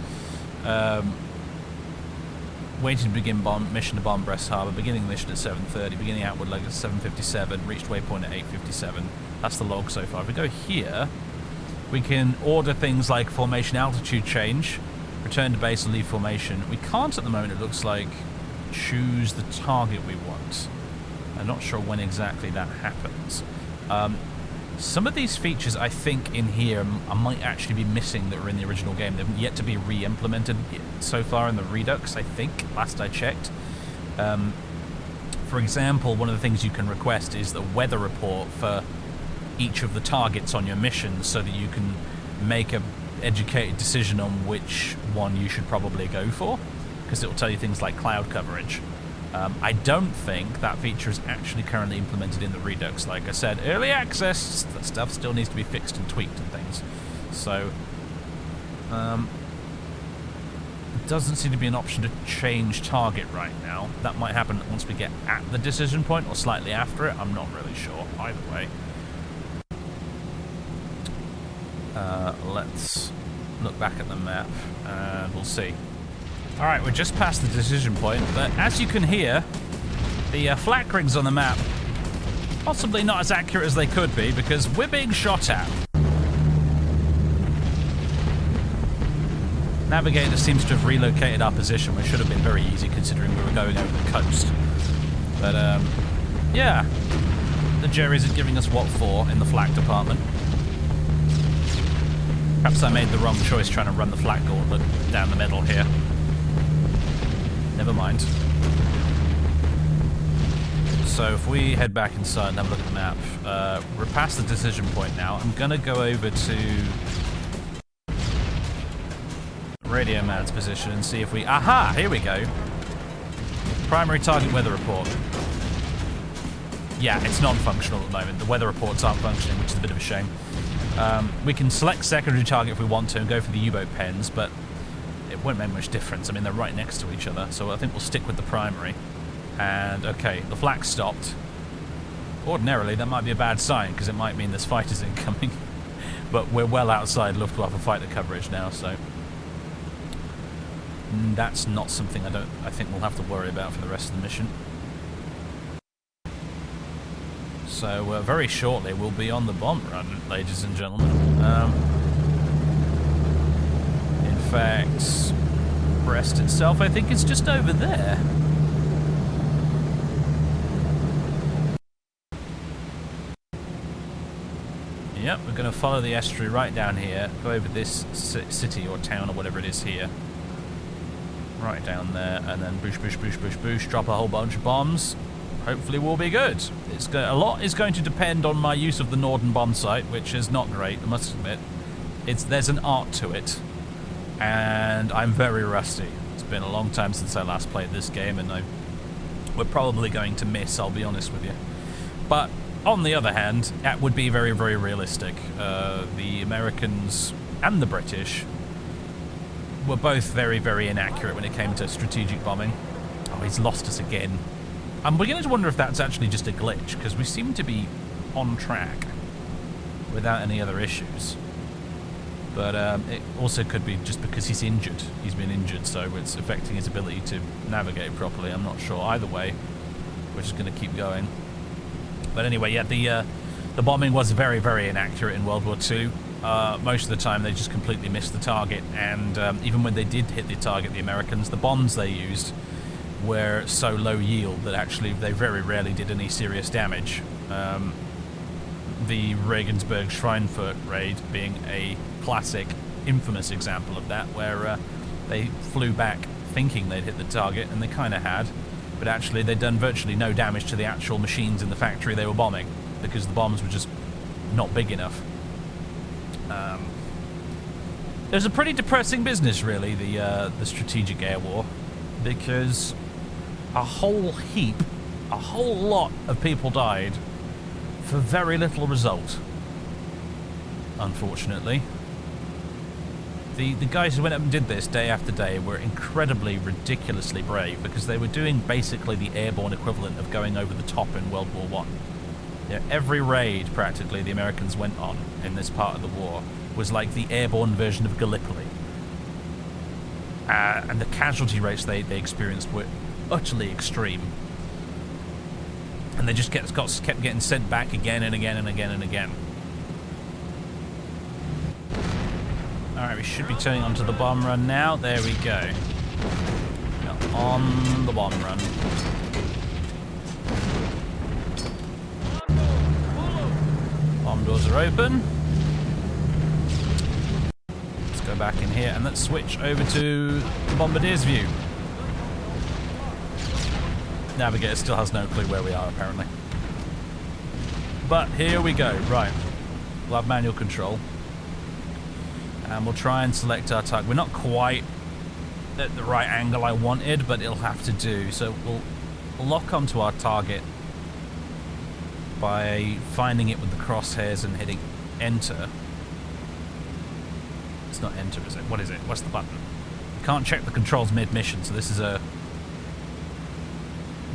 Waiting to begin mission to bomb Brest Harbour. Beginning mission at 7:30. Beginning outward leg at 7:57. Reached waypoint at 8:57. That's the log so far. If we go here, we can order things like formation altitude change, return to base and leave formation. We can't at the moment, it looks like, choose the target we want. I'm not sure when exactly that happens. Some of these features, I think, in here I might actually be missing that were in the original game. They've yet to be re-implemented so far in the Redux, I think, last I checked. For example, one of the things you can request is the weather report for each of the targets on your mission so that you can make an educated decision on which one you should probably go for, because it will tell you things like cloud coverage. I don't think that feature is actually currently implemented in the Redux. Like I said, early access, that stuff still needs to be fixed and tweaked and things. So, it doesn't seem to be an option to change target right now. That might happen once we get at the decision point or slightly after it. I'm not really sure. Either way. Let's look back at the map and we'll see. Alright, we're just past the decision point, but as you can hear, the flak rings on the map possibly not as accurate as they could be because we're being shot at. Navigator seems to have relocated our position, which should have been very easy considering we were going over the coast. But, yeah. The Jerry's are giving us what for in the flak department. Perhaps I made the wrong choice trying to run the flak gauntlet down the middle here. Never mind. So if we head back inside and have a look at the map, we're past the decision point now. I'm going to go over to Radio Man's position and see if we... Aha! Here we go. Primary target weather report. Yeah, it's non-functional at the moment. The weather reports aren't functioning, which is a bit of a shame. We can select secondary target if we want to and go for the U-boat pens, but it won't make much difference. I mean, they're right next to each other, so I think we'll stick with the primary. And, okay, the flak stopped. Ordinarily, that might be a bad sign, because it might mean there's fighters incoming. But we're well outside Luftwaffe fighter coverage now, so... that's not something I think we'll have to worry about for the rest of the mission. So, very shortly, we'll be on the bomb run, ladies and gentlemen. In fact, Brest itself, I think, is just over there. Yep, we're going to follow the estuary right down here, go over this city or town or whatever it is here. Right down there, and then boosh, boosh, boosh, boosh, boosh, drop a whole bunch of bombs. Hopefully we'll be good. A lot is going to depend on my use of the Norden bomb site, which is not great, I must admit. There's an art to it, and I'm very rusty. It's been a long time since I last played this game, and we're probably going to miss, I'll be honest with you. But on the other hand, that would be very, very realistic. The Americans and the British were both very, very inaccurate when it came to strategic bombing. Oh, he's lost us again. I'm beginning to wonder if that's actually just a glitch, because we seem to be on track without any other issues. But it also could be just because he's injured. He's been injured, so it's affecting his ability to navigate properly. I'm not sure. Either way, we're just going to keep going. But anyway, yeah, the bombing was very, very inaccurate in World War II. Most of the time they just completely missed the target, and even when they did hit the target, the Americans, the bombs they used were so low yield that actually they very rarely did any serious damage. The Regensburg Schweinfurt raid being a classic, infamous example of that, where they flew back thinking they'd hit the target, and they kind of had, but actually they'd done virtually no damage to the actual machines in the factory they were bombing, because the bombs were just not big enough. It was a pretty depressing business, really, the strategic air war, because a whole lot of people died for very little result, unfortunately. The guys who went up and did this day after day were incredibly, ridiculously brave, because they were doing basically the airborne equivalent of going over the top in World War I. Yeah, every raid, practically, the Americans went on in this part of the war was like the airborne version of Gallipoli. And the casualty rates they experienced were utterly extreme. And they just kept getting sent back again and again and again and again. Alright, we should be turning onto the bomb run now. There we go. We're on the bomb run. Bomb doors are open. Let's go back in here and let's switch over to the Bombardier's view. Navigator still has no clue where we are, apparently. But here we go. Right. We'll have manual control. And we'll try and select our target. We're not quite at the right angle I wanted, but it'll have to do. So we'll lock onto our target by finding it with the crosshairs and hitting enter. It's not enter, is it? What is it? What's the button? You can't check the controls mid-mission, so this is a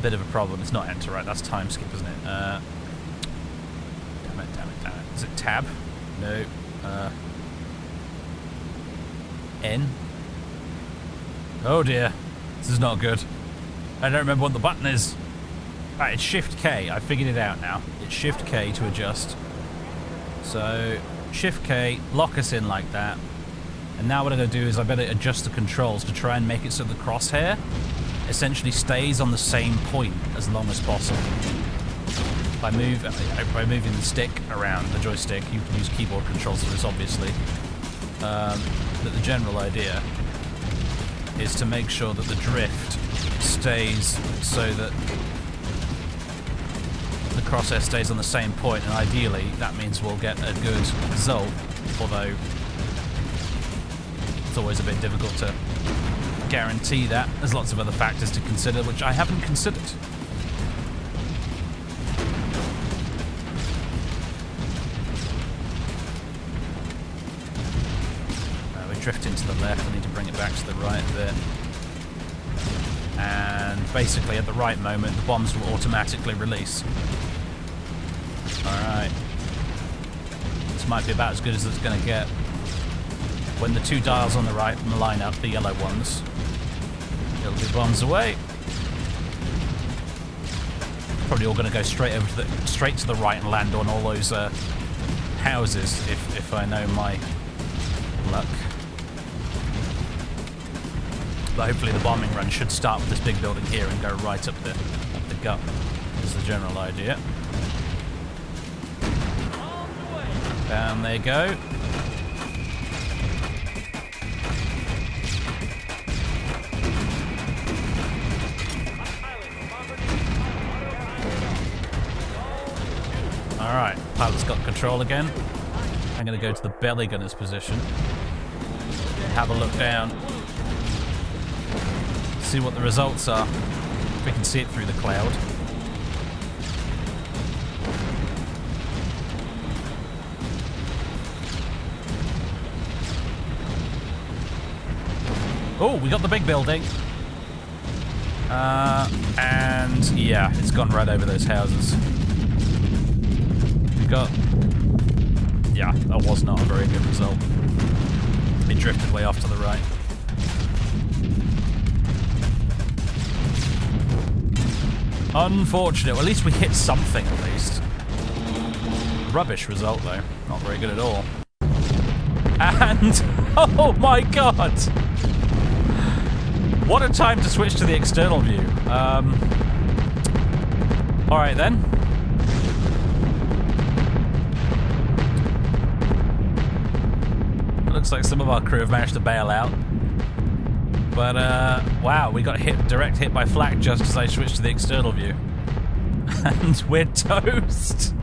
bit of a problem. It's not enter, right? That's time skip, isn't it? Damn it. Is it tab? No. N. Oh dear. This is not good. I don't remember what the button is. Right, it's Shift K. I figured it out now. It's Shift K to adjust. So, Shift K, lock us in like that. And now what I'm going to do is I better adjust the controls to try and make it so the crosshair essentially stays on the same point as long as possible. By moving the stick around, the joystick, you can use keyboard controls for this obviously. But the general idea is to make sure that the drift stays so that the crosshair stays on the same point, and ideally that means we'll get a good result, although it's always a bit difficult to guarantee that. There's lots of other factors to consider which I haven't considered. We're drifting to the left, I need to bring it back to the right a bit. And basically at the right moment the bombs will automatically release. Alright. This might be about as good as it's going to get. When the two dials on the right line up, the yellow ones, it'll be bombs away. Probably all going to go straight to the right and land on all those houses if I know my luck. But hopefully the bombing run should start with this big building here and go right up the gut, is the general idea. Down they go. Alright, pilot's got control again. I'm going to go to the belly gunner's position. Have a look down. See what the results are. If we can see it through the cloud. Oh, we got the big building. And yeah, it's gone right over those houses. We got... Yeah, that was not a very good result. It drifted way off to the right. Unfortunate. Well, at least we hit something, at least. Rubbish result, though. Not very good at all. And... Oh my god! What a time to switch to the external view. Alright then. It looks like some of our crew have managed to bail out. But, wow, we got direct hit by flak just as I switched to the external view. And we're toast!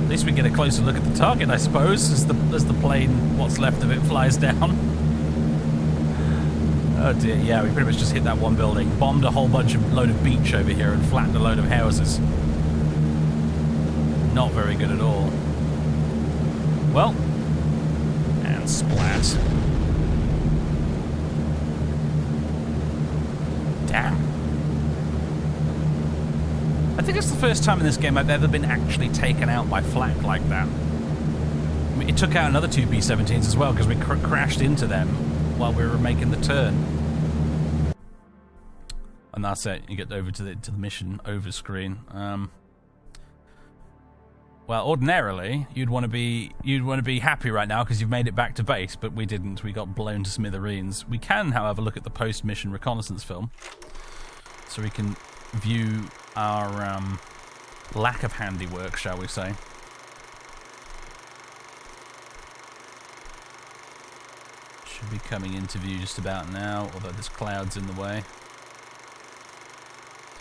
At least we get a closer look at the target, I suppose, as the plane, what's left of it, flies down. Oh dear, yeah, we pretty much just hit that one building, bombed a whole load of beach over here and flattened a load of houses. Not very good at all. Well, and splat. Damn. I think it's the first time in this game I've ever been actually taken out by flak like that. I mean, it took out another two B-17s as well because we crashed into them while we were making the turn. And that's it. You get over to the mission over screen. Well, ordinarily you'd want to be happy right now because you've made it back to base, but we didn't. We got blown to smithereens. We can, however, look at the post-mission reconnaissance film, so we can view our lack of handiwork, shall we say. Should be coming into view just about now, although there's clouds in the way.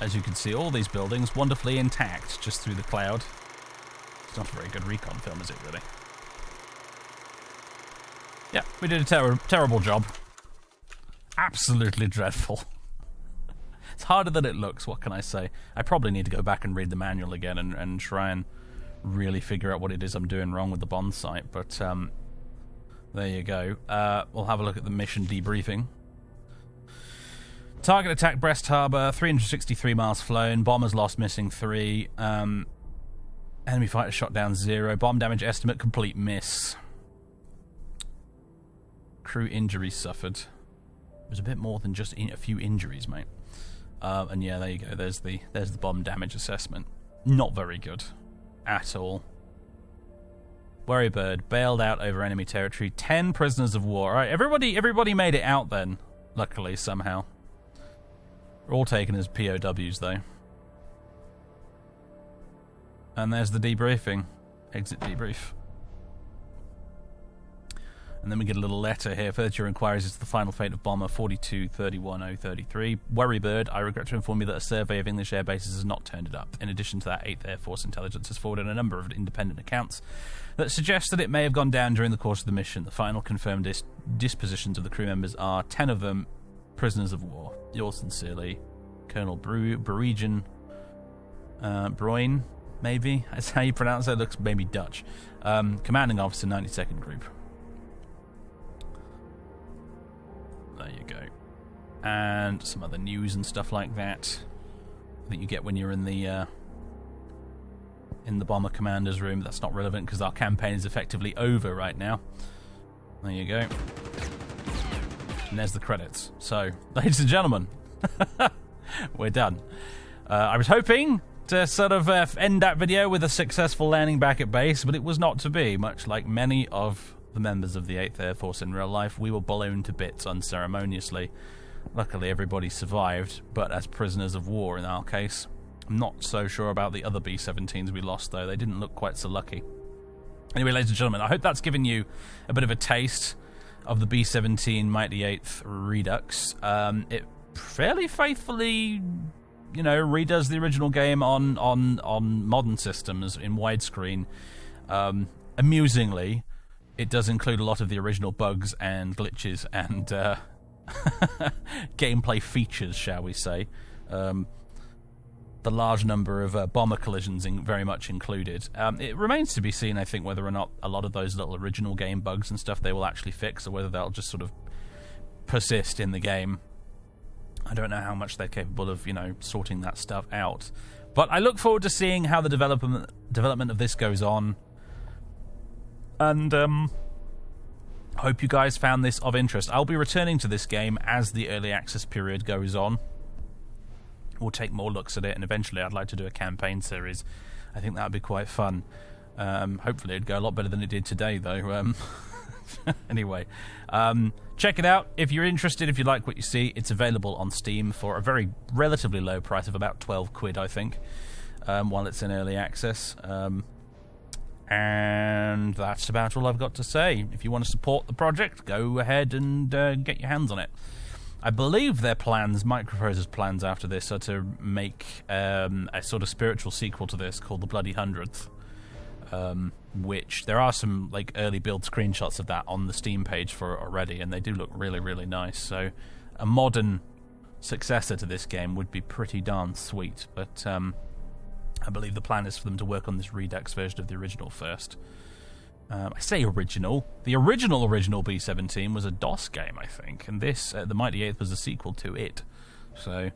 As you can see, all these buildings wonderfully intact just through the cloud. It's not a very good recon film, is it, really? Yeah, we did a terrible job. Absolutely dreadful. It's harder than it looks, what can I say? I probably need to go back and read the manual again and try and really figure out what it is I'm doing wrong with the Bond site, but there you go. We'll have a look at the mission debriefing. Target attack Brest Harbour, 363 miles flown, bombers lost missing 3, enemy fighter shot down 0, bomb damage estimate complete miss. Crew injuries suffered. It was a bit more than just a few injuries, mate. And yeah, there you go. There's the bomb damage assessment. Not very good at all. Worrybird bailed out over enemy territory. 10 prisoners of war. All right, everybody made it out then, luckily, somehow. We're all taken as POWs, though. And there's the debriefing. Exit debrief. And then we get a little letter here. Further inquiries as to the final fate of Bomber 4231033. Worrybird, I regret to inform you that a survey of English air bases has not turned it up. In addition to that, 8th Air Force Intelligence has forwarded a number of independent accounts that suggest that it may have gone down during the course of the mission. The final confirmed dispositions of the crew members are 10 of them prisoners of war. Yours sincerely, Colonel Bruigen Broin, maybe? That's how you pronounce it. It looks maybe Dutch. Commanding Officer, 92nd Group. There you go. And some other news and stuff like that you get when you're in the bomber commander's room. That's not relevant because our campaign is effectively over right now. There you go. And there's the credits. So, ladies and gentlemen, we're done. I was hoping to sort of end that video with a successful landing back at base, but it was not to be. Much like many of the members of the 8th Air Force in real life, we were blown to bits unceremoniously. Luckily, everybody survived, but as prisoners of war in our case. I'm not so sure about the other B-17s we lost, though. They didn't look quite so lucky. Anyway, ladies and gentlemen, I hope that's given you a bit of a taste of the B-17 Mighty 8th Redux. It fairly faithfully, redoes the original game on modern systems in widescreen. Amusingly, it does include a lot of the original bugs and glitches and gameplay features, shall we say. The large number of bomber collisions very much included. It remains to be seen, I think, whether or not a lot of those little original game bugs and stuff they will actually fix, or whether they'll just sort of persist in the game. I don't know how much they're capable of, sorting that stuff out. But I look forward to seeing how the development of this goes on. And hope you guys found this of interest. I'll be returning to this game as the early access period goes on. We'll take more looks at it, and eventually I'd like to do a campaign series. I think that would be quite fun. Hopefully it'd go a lot better than it did today, though. Anyway, check it out if you're interested, if you like what you see. It's available on Steam for a very relatively low price of about 12 quid, I think, while it's in early access. And that's about all I've got to say. If you want to support the project, go ahead and get your hands on it. I believe their plans, Microprose's plans after this, are to make a sort of spiritual sequel to this called The Bloody 100th, which there are some early build screenshots of that on the Steam page for it already, and they do look really, really nice. So a modern successor to this game would be pretty darn sweet, but I believe the plan is for them to work on this Redux version of the original first. I say original. The original B-17 was a DOS game, I think, and this, the Mighty 8th, was a sequel to it. So,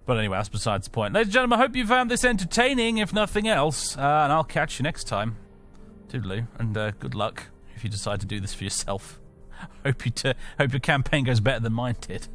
but anyway, that's besides the point. Ladies and gentlemen, I hope you found this entertaining, if nothing else, and I'll catch you next time. Toodaloo, and good luck if you decide to do this for yourself. Hope your campaign goes better than mine did.